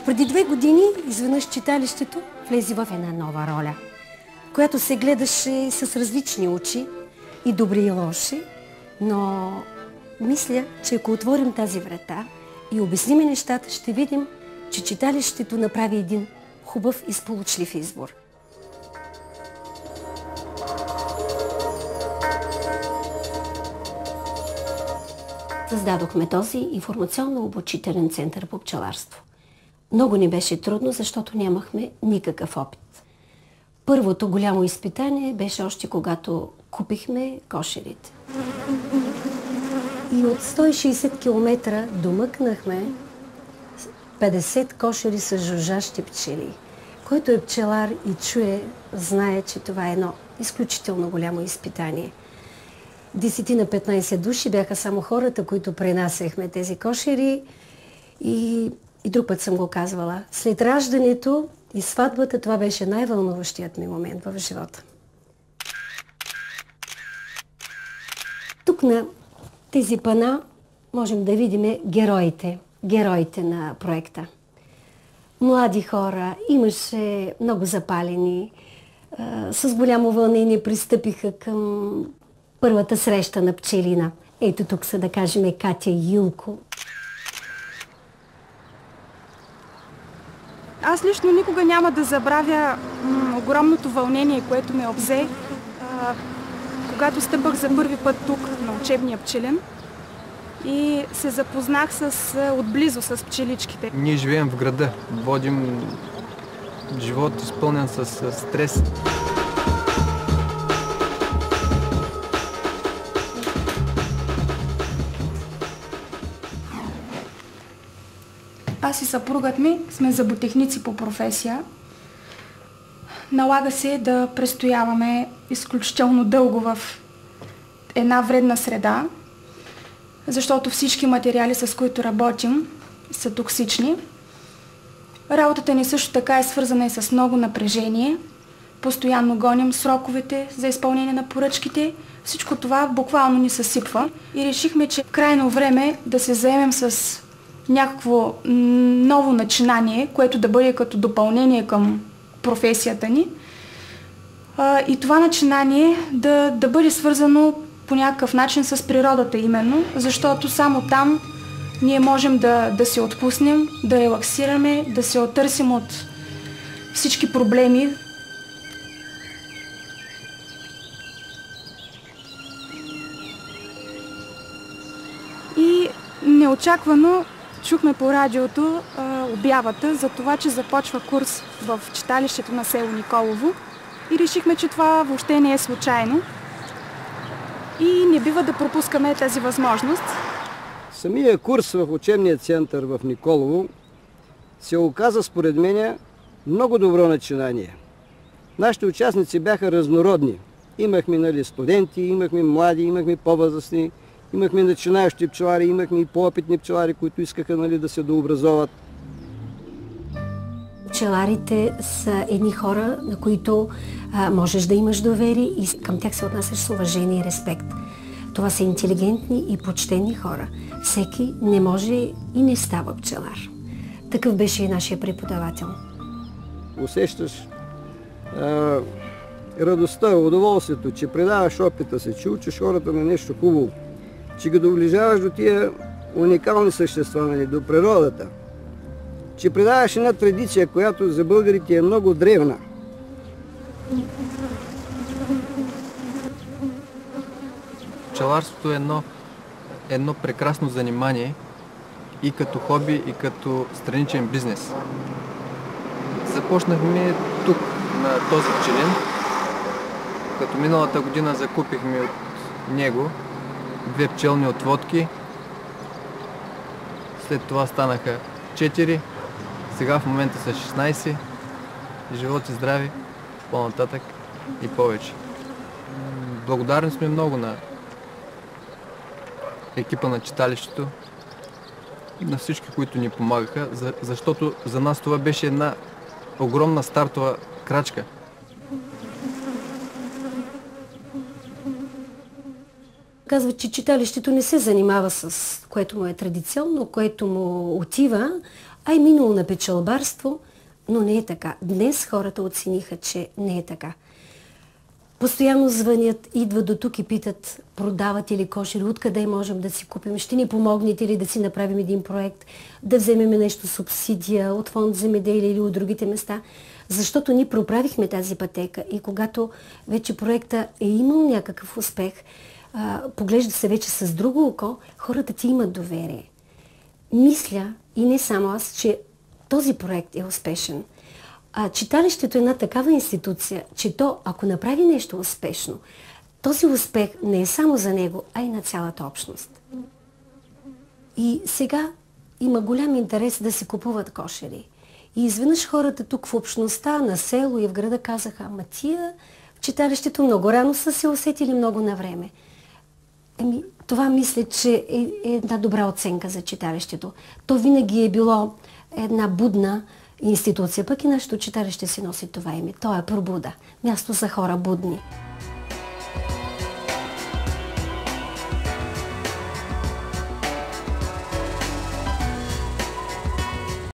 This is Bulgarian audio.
Преди 2 години изведнъж читалището влезе в една нова роля, която се гледаше с различни очи, и добри и лоши, но мисля, че ако отворим тази врата и обясним нещата, ще видим, че читалището направи един хубав и сполучлив избор. Създадохме този информационно-обучителен център по пчеларство. Много ни беше трудно, защото нямахме никакъв опит. Първото голямо изпитание беше още когато купихме кошерите. И от 160 км домъкнахме 50 кошери с жужжащи пчели. Който е пчелар и чуе, знае, че това е едно изключително голямо изпитание. 10 на 15 души бяха само хората, които пренасяхме тези кошери. И друг път съм го казвала. След раждането и сватбата, това беше най-вълнуващият ми момент в живота. Тук на тези пана можем да видим героите на проекта. Млади хора, имаше много запалени, с голямо вълнение пристъпиха към първата среща на пчелина. Ето тук са, да кажем, Катя и Юлко. Аз лично никога няма да забравя огромното вълнение, което ме обзе, когато стъпах за първи път тук на учебния пчелен и се запознах отблизо с пчеличките. Ние живеем в града, водим живот изпълнен с стрес. Аз и съпругът ми сме зъботехници по професия. Налага се да престояваме изключително дълго в една вредна среда, защото всички материали, с които работим, са токсични. Работата ни също така е свързана и с много напрежение. Постоянно гоним сроковете за изпълнение на поръчките. Всичко това буквално ни съсипва. И решихме, че крайно време да се заемем с някакво ново начинание, което да бъде като допълнение към професията ни. И това начинание да бъде свързано по някакъв начин с природата именно, защото само там ние можем да се отпуснем, да релаксираме, да се оттърсим от всички проблеми. И неочаквано чухме по радиото обявата за това, че започва курс в читалището на село Николово и решихме, че това въобще не е случайно и не бива да пропускаме тази възможност. Самия курс в учебния център в Николово се оказа, според мен, много добро начинание. Нашите участници бяха разнородни. Имахме студенти, имахме млади, имахме по-възрастни, имахме начинаещи пчелари, имахме и по-опитни пчелари, които искаха да се дообразоват. Пчеларите са едни хора, на които можеш да имаш доверие и към тях се отнасяш с уважение и респект. Това са интелигентни и почтени хора. Всеки не може и не става пчелар. Такъв беше и нашия преподавател. Усещаш радостта, удоволствието, че предаваш опита си, че учиш хората на нещо хубаво, че ги доближаваш до тия уникални същества, до природата, че предаваш една традиция, която за българите е много древна. Пчеларството е едно прекрасно занимание и като хоби, и като страничен бизнес. Започнахме тук, на този пчелин, като миналата година закупихме от него 2 пчелни отводки, след това станаха 4, сега в момента са 16, живот и здрави, по-нататък и повече. Благодарни сме много на екипа на читалището, на всички, които ни помагаха, защото за нас това беше една огромна стартова крачка. Казва, че читалището не се занимава с което му е традиционно, което му отива, а е минало на печалбарство, но не е така. Днес хората оцениха, че не е така. Постоянно звънят, идват до тук и питат, продавате ли кошери, откъде можем да си купим, ще ни помогнете ли да си направим един проект, да вземем нещо субсидия от фонд земеделие или от другите места, защото ние проправихме тази пътека и когато вече проекта е имал някакъв успех, поглежда се вече с друго око, хората ти имат доверие. Мисля, и не само аз, че този проект е успешен. Читалището е една такава институция, че то, ако направи нещо успешно, този успех не е само за него, а и на цялата общност. И сега има голям интерес да се купуват кошери. И изведнъж хората тук в общността, на село и в града казаха, ама тия в читалището много рано са се усетили много на време. Това мисля, че е една добра оценка за читалището. То винаги е било една будна институция, пък и нашето читалище си носи това име. То е пробуда. Място за хора будни.